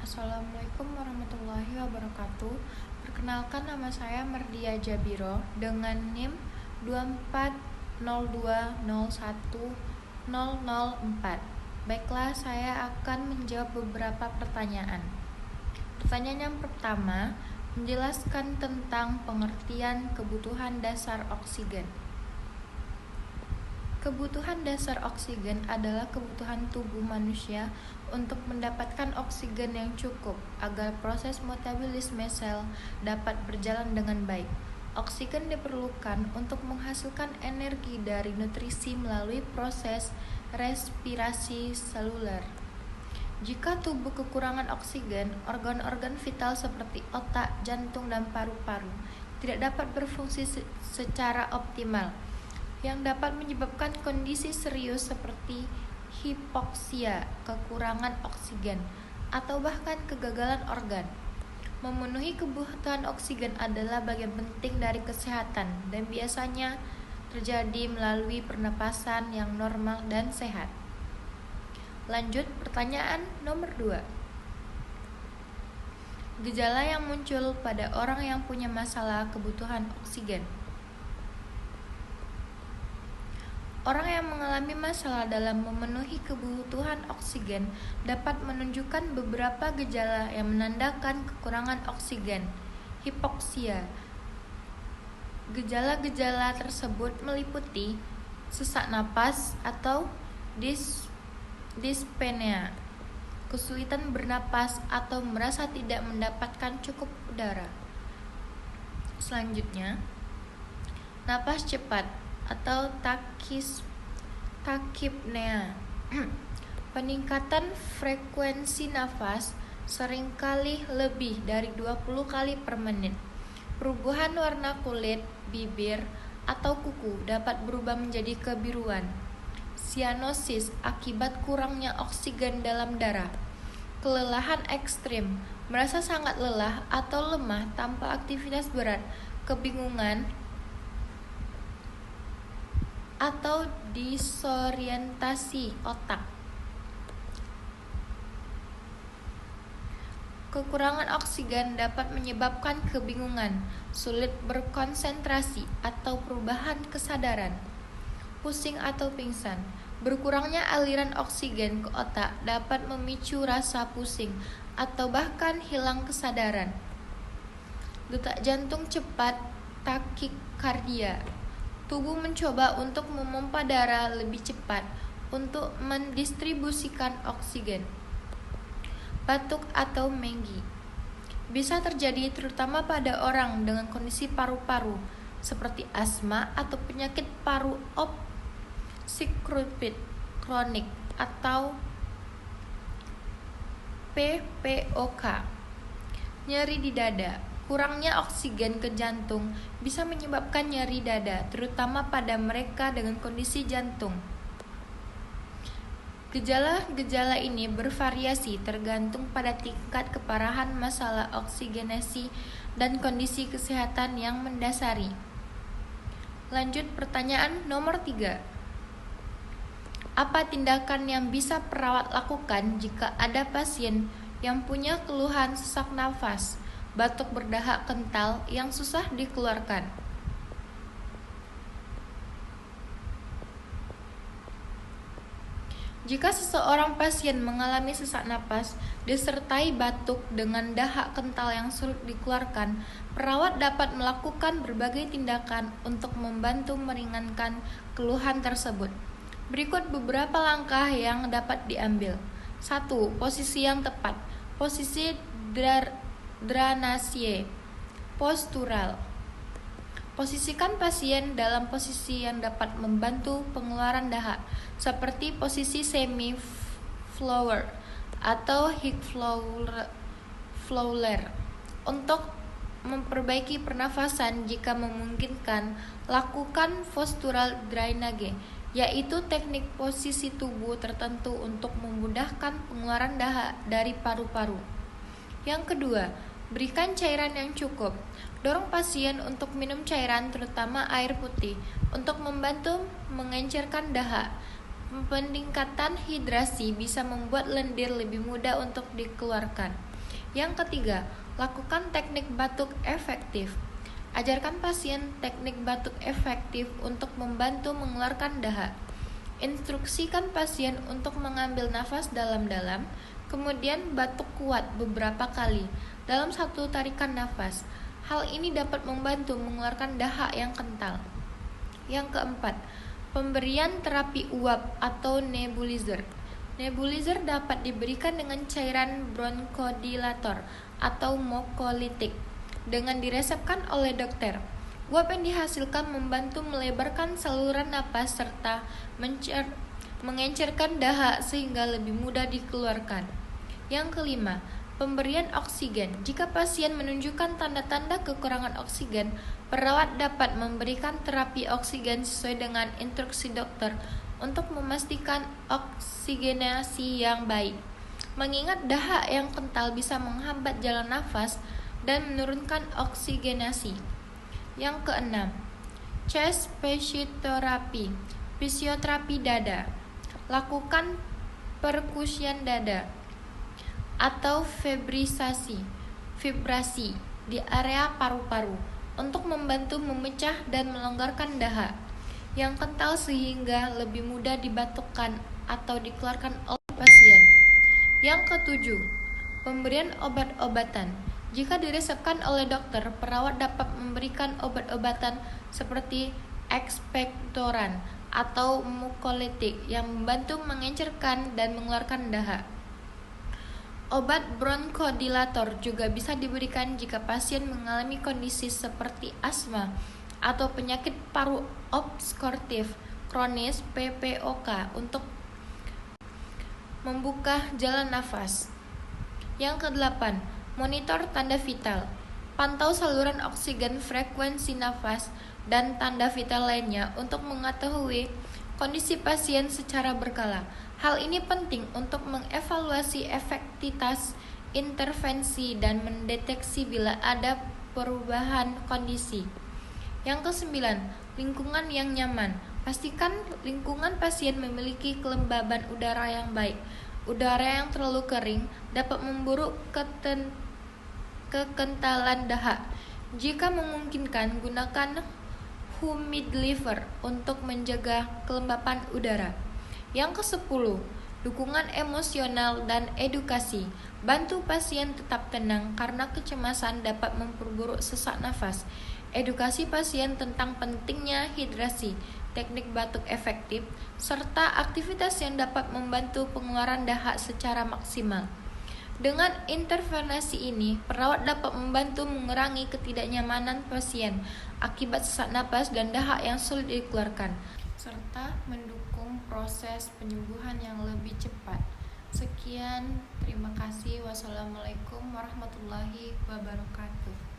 Assalamualaikum warahmatullahi wabarakatuh. Perkenalkan, nama saya Merdia Jabiro dengan NIM 240101004. Baiklah, saya akan menjawab beberapa pertanyaan. Pertanyaan yang pertama, menjelaskan tentang pengertian kebutuhan dasar oksigen. Kebutuhan dasar oksigen adalah kebutuhan tubuh manusia untuk mendapatkan oksigen yang cukup agar proses metabolisme sel dapat berjalan dengan baik. Oksigen diperlukan untuk menghasilkan energi dari nutrisi melalui proses respirasi seluler. Jika tubuh kekurangan oksigen, organ-organ vital seperti otak, jantung, dan paru-paru tidak dapat berfungsi secara optimal, yang dapat menyebabkan kondisi serius seperti hipoksia, kekurangan oksigen, atau bahkan kegagalan organ. Memenuhi kebutuhan oksigen adalah bagian penting dari kesehatan dan biasanya terjadi melalui pernapasan yang normal dan sehat. Lanjut, pertanyaan nomor 2. Gejala yang muncul pada orang yang punya masalah kebutuhan oksigen. Orang yang mengalami masalah dalam memenuhi kebutuhan oksigen dapat menunjukkan beberapa gejala yang menandakan kekurangan oksigen. Hipoksia. Gejala-gejala tersebut meliputi sesak napas atau dyspnea, kesulitan bernapas atau merasa tidak mendapatkan cukup udara. Selanjutnya, napas cepat atau takipnea. Peningkatan frekuensi nafas seringkali lebih dari 20 kali per menit. Perubahan warna kulit, bibir, atau kuku dapat berubah menjadi kebiruan. Sianosis akibat kurangnya oksigen dalam darah. Kelelahan ekstrim, merasa sangat lelah atau lemah tanpa aktivitas berat. Kebingungan atau disorientasi otak. Kekurangan oksigen dapat menyebabkan kebingungan, sulit berkonsentrasi, atau perubahan kesadaran. Pusing atau pingsan. Berkurangnya aliran oksigen ke otak dapat memicu rasa pusing atau bahkan hilang kesadaran. Detak jantung cepat, takikardia. Tubuh mencoba untuk memompa darah lebih cepat untuk mendistribusikan oksigen. Batuk atau menggi bisa terjadi terutama pada orang dengan kondisi paru-paru seperti asma atau penyakit paru obstruktif kronik atau PPOK. Nyeri di dada. Kurangnya oksigen ke jantung bisa menyebabkan nyeri dada, terutama pada mereka dengan kondisi jantung. Gejala-gejala ini bervariasi tergantung pada tingkat keparahan masalah oksigenasi dan kondisi kesehatan yang mendasari. Lanjut, pertanyaan nomor 3. Apa tindakan yang bisa perawat lakukan jika ada pasien yang punya keluhan sesak nafas, batuk berdahak kental yang susah dikeluarkan? Jika seseorang pasien mengalami sesak napas disertai batuk dengan dahak kental yang sulit dikeluarkan, perawat dapat melakukan berbagai tindakan untuk membantu meringankan keluhan tersebut. Berikut beberapa langkah yang dapat diambil. 1. Posisi yang tepat. Posisi dranasye postural. Posisikan pasien dalam posisi yang dapat membantu pengeluaran dahak, seperti posisi semi-flower atau high flower. Untuk memperbaiki pernafasan jika memungkinkan, lakukan postural drainage, yaitu teknik posisi tubuh tertentu untuk memudahkan pengeluaran dahak dari paru-paru. Yang kedua, berikan cairan yang cukup. Dorong pasien untuk minum cairan, terutama air putih, untuk membantu mengencerkan dahak. Peningkatan hidrasi bisa membuat lendir lebih mudah untuk dikeluarkan. Yang ketiga, lakukan teknik batuk efektif. Ajarkan pasien teknik batuk efektif untuk membantu mengeluarkan dahak. Instruksikan pasien untuk mengambil nafas dalam-dalam, kemudian batuk kuat beberapa kali dalam satu tarikan nafas. Hal ini dapat membantu mengeluarkan dahak yang kental. Yang keempat, pemberian terapi uap atau nebulizer. Nebulizer dapat diberikan dengan cairan bronkodilator atau mucolytic dengan diresepkan oleh dokter. Uap yang dihasilkan membantu melebarkan saluran napas serta mengencerkan dahak sehingga lebih mudah dikeluarkan. Yang kelima, pemberian oksigen. Jika pasien menunjukkan tanda-tanda kekurangan oksigen, perawat dapat memberikan terapi oksigen sesuai dengan instruksi dokter untuk memastikan oksigenasi yang baik. Mengingat dahak yang kental bisa menghambat jalan nafas dan menurunkan oksigenasi. Yang keenam, chest physiotherapy, fisioterapi dada. Lakukan perkusian dada atau vibrasi di area paru-paru untuk membantu memecah dan melonggarkan dahak yang kental sehingga lebih mudah dibatukkan atau dikeluarkan oleh pasien. Yang ketujuh, pemberian obat-obatan. Jika diresepkan oleh dokter, perawat dapat memberikan obat-obatan seperti ekspektoran atau mucolytic yang membantu mengencerkan dan mengeluarkan dahak. Obat bronkodilator juga bisa diberikan jika pasien mengalami kondisi seperti asma atau penyakit paru obstruktif kronis (PPOK) untuk membuka jalan nafas. Yang kedelapan, monitor tanda vital. Pantau saluran oksigen, frekuensi nafas, dan tanda vital lainnya untuk mengetahui kondisi pasien secara berkala. Hal ini penting untuk mengevaluasi efektivitas intervensi dan mendeteksi bila ada perubahan kondisi. Yang kesembilan, lingkungan yang nyaman. Pastikan lingkungan pasien memiliki kelembaban udara yang baik. Udara yang terlalu kering dapat memburuk kekentalan dahak. Jika memungkinkan, gunakan humidifier untuk menjaga kelembapan udara. Yang ke-10, dukungan emosional dan edukasi. Bantu pasien tetap tenang karena kecemasan dapat memperburuk sesak nafas. Edukasi pasien tentang pentingnya hidrasi, teknik batuk efektif, serta aktivitas yang dapat membantu pengeluaran dahak secara maksimal. Dengan intervensi ini, perawat dapat membantu mengurangi ketidaknyamanan pasien akibat sesak napas dan dahak yang sulit dikeluarkan, serta mendukung proses penyembuhan yang lebih cepat. Sekian, terima kasih. Wassalamualaikum warahmatullahi wabarakatuh.